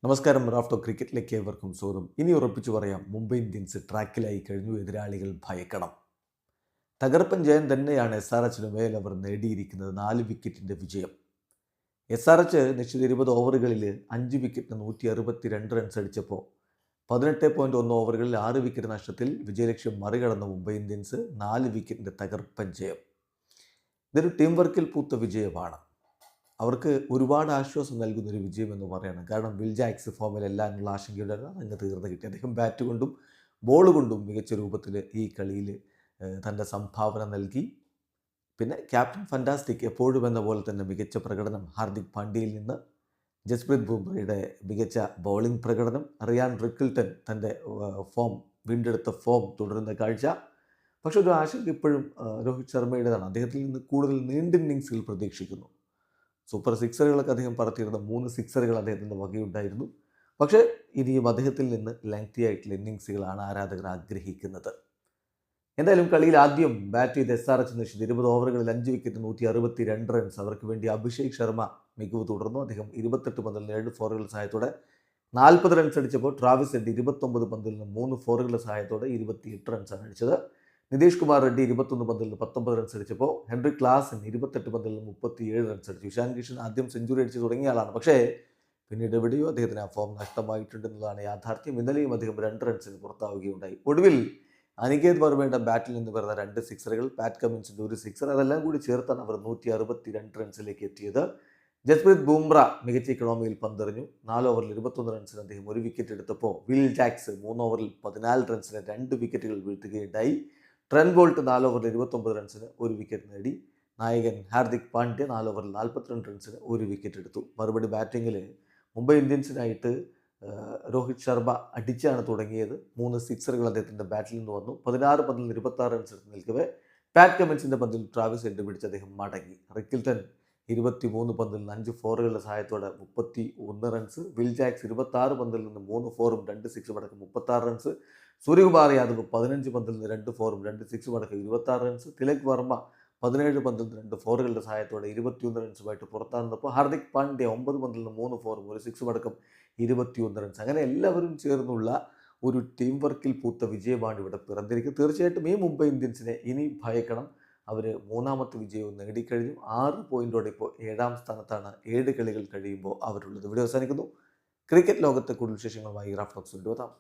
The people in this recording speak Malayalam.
നമസ്കാരം. റാഫ്റ്റോ ക്രിക്കറ്റിലേക്ക് ഏവർക്കും സ്വാഗതം. ഇനി ഉറപ്പിച്ചു പറയാം, മുംബൈ ഇന്ത്യൻസ് ട്രാക്കിലായി കഴിഞ്ഞു. എതിരാളികൾ ഭയക്കണം. തകർപ്പൻ ജയം തന്നെയാണ് SRHന് മേൽ അവർ നേടിയിരിക്കുന്നത്. 4 വിക്കറ്റിൻ്റെ വിജയം. SRH നിശ്ചിത 20 ഓവറുകളിൽ 5 വിക്കറ്റിന് 162 റൺസ് അടിച്ചപ്പോൾ 18.1 ഓവറുകളിൽ 6 വിക്കറ്റ് നഷ്ടത്തിൽ വിജയലക്ഷ്യം മറികടന്ന മുംബൈ ഇന്ത്യൻസ് 4 വിക്കറ്റിൻ്റെ തകർപ്പൻ ജയം. ഇതൊരു ടീം വർക്കിൽ പൂത്ത വിജയമാണ്. അവർക്ക് ഒരുപാട് ആശ്വാസം നൽകുന്നൊരു വിജയം എന്ന് പറയണം. കാരണം വിൽ ജാക്സ് ഫോമിലെല്ലാം എന്നുള്ള ആശങ്കയുണ്ടായിരുന്നു. അങ്ങ് തീർന്നു കിട്ടി. അദ്ദേഹം ബാറ്റ് കൊണ്ടും ബോൾ കൊണ്ടും മികച്ച രൂപത്തിൽ ഈ കളിയിൽ തൻ്റെ സംഭാവന നൽകി. പിന്നെ ക്യാപ്റ്റൻ ഫാൻറ്റാസ്റ്റിക് എപ്പോഴും എന്ന പോലെ തന്നെ മികച്ച പ്രകടനം ഹാർദിക് പാണ്ഡ്യയിൽ നിന്ന്. ജസ്പ്രീത് ബുംറയുടെ മികച്ച ബൗളിംഗ് പ്രകടനം. റിയാൻ റിക്കിൾട്ടൺ തൻ്റെ വീണ്ടെടുത്ത ഫോം തുടരുന്ന കാഴ്ച. പക്ഷെ ഒരു ആശങ്ക ഇപ്പോഴും രോഹിത് ശർമ്മയുടേതാണ്. അദ്ദേഹത്തിൽ നിന്ന് കൂടുതൽ നീണ്ട ഇന്നിങ്സുകൾ പ്രതീക്ഷിക്കുന്നു. സൂപ്പർ സിക്സറുകളൊക്കെ അദ്ദേഹം പറത്തിയിരുന്ന 3 സിക്സറുകൾ അദ്ദേഹത്തിൻ്റെ വകയുണ്ടായിരുന്നു. പക്ഷേ ഇനിയും അദ്ദേഹത്തിൽ നിന്ന് ലെങ്തി ആയിട്ടുള്ള ഇന്നിങ്സുകളാണ് ആരാധകർ ആഗ്രഹിക്കുന്നത്. എന്തായാലും കളിയിൽ ആദ്യം ബാറ്റ് ചെയ്ത് SRH നിശ്ചിത 20 ഓവറുകളിൽ 5 വിക്കറ്റ് 162 റൺസ്. അവർക്ക് വേണ്ടി അഭിഷേക് ശർമ്മ മികവ് തുടർന്നു. അദ്ദേഹം 28 പന്തിൽ 7 ഫോറുകളുടെ സഹായത്തോടെ 40 റൺസ് അടിച്ചപ്പോൾ ട്രാവിസ് ഹെഡ് 29 പന്തിൽ നിന്ന് 3 ഫോറുകളുടെ സഹായത്തോടെ 28 റൺസാണ് അടിച്ചത്. നിതീഷ് കുമാർ റെഡ്ഡി 21 പന്തിൽ നിന്ന് 19 റൺസ് അടിച്ചപ്പോൾ ഹെൻറി ക്ലാസൻ 28 പന്തിൽ നിന്ന് 37 റൺസ് അടിച്ചു. ഇഷാൻ കിഷൻ ആദ്യം സെഞ്ചുറി അടിച്ച് തുടങ്ങിയ ആളാണ്. പക്ഷേ പിന്നീട് എവിടെയോ അദ്ദേഹത്തിന് ആ ഫോം നഷ്ടമായിട്ടുണ്ടെന്നുള്ളതാണ് യാഥാർത്ഥ്യം. ഇന്നലെയും അദ്ദേഹം 2 റൺസിന് പുറത്താവുകയുണ്ടായി. ഒടുവിൽ അനികേത് വർമ്മയുടെ ബാറ്റിൽ നിന്ന് വരുന്ന 2 സിക്സറുകൾ, പാറ്റ് കമ്മിൻസിൻ്റെ 1 സിക്സർ, അതെല്ലാം കൂടി ചേർത്താണ് അവർ 162 റൺസിലേക്ക് എത്തിയത്. ജസ്പ്രീത് ബുംറ മികച്ച ഇക്കണോമിയിൽ പന്തെറിഞ്ഞു. 4 ഓവറിൽ 21 റൺസിന് അദ്ദേഹം 1 വിക്കറ്റ് എടുത്തപ്പോൾ വിൽ ജാക്സ് 3 ഓവറിൽ 14 റൺസിന് 2 വിക്കറ്റുകൾ വീഴ്ത്തുകയുണ്ടായി. ട്രെന്റ് ബോൾട്ട് 4 ഓവറിൽ 29 റൺസിന് 1 വിക്കറ്റ് നേടി. നായകൻ ഹാർദിക് പാണ്ഡ്യ 4 ഓവറിൽ 42 റൺസിന് 1 വിക്കറ്റ് എടുത്തു. മറുപടി ബാറ്റിങ്ങിൽ മുംബൈ ഇന്ത്യൻസിനായിട്ട് രോഹിത് ശർമ്മ അടിച്ചാണ് തുടങ്ങിയത്. 3 സിക്സറുകൾ അദ്ദേഹത്തിൻ്റെ ബാറ്റിൽ നിന്ന് വന്നു. 16 പന്തിൽ 26 റൺസ് എടുത്ത് നിൽക്കവേ പാറ്റ് കമ്മിൻസിൻ്റെ പന്തിൽ ട്രാവിസ് ഹെഡ് പിടിച്ച് അദ്ദേഹം മടങ്ങി. റിക്കിൾട്ടൺ 23 പന്തിൽ നിന്ന് 5 ഫോറുകളുടെ സഹായത്തോടെ 31 റൺസ്. വിൽ ജാക്സ് 26 പന്തിൽ നിന്ന് 3 ഫോറും 2 സിക്സും അടക്കം 36 റൺസ്. സൂര്യകുമാർ യാദവ് 15 പന്തിൽ നിന്ന് 2 ഫോറും 2 സിക്സും അടക്കം 26 റൺസ്. തിലക് വർമ്മ 17 പന്തിൽ നിന്ന് 2 ഫോറുകളുടെ സഹായത്തോടെ 21 റൺസുമായിട്ട് പുറത്താകുന്നപ്പോൾ ഹാർദിക് പാണ്ഡ്യ 9 പന്തിൽ നിന്ന് 3 ഫോറും 1 സിക്സും അടക്കം 21 റൺസ്. അങ്ങനെ എല്ലാവരും ചേർന്നുള്ള ഒരു ടീം വർക്കിൽ പൂത്ത വിജയമാണ് ഇവിടെ പിറന്നിരിക്കുന്നത്. തീർച്ചയായിട്ടും ഈ മുംബൈ ഇന്ത്യൻസിനെ ഇനി ഭയക്കണം. അവർ 3ാമത്തെ വിജയവും നേടിക്കഴിഞ്ഞു. 6 പോയിൻറ്റോടെ ഇപ്പോൾ 7ാം സ്ഥാനത്താണ് 7 കളികൾ കഴിയുമ്പോൾ അവരുള്ളത്. ഇവിടെ അവസാനിക്കുന്നു. ക്രിക്കറ്റ് ലോകത്തെ കൂടുതൽ വിശേഷങ്ങളുമായി റാഫ്റ്റോക്സ് വീണ്ടും എത്താം.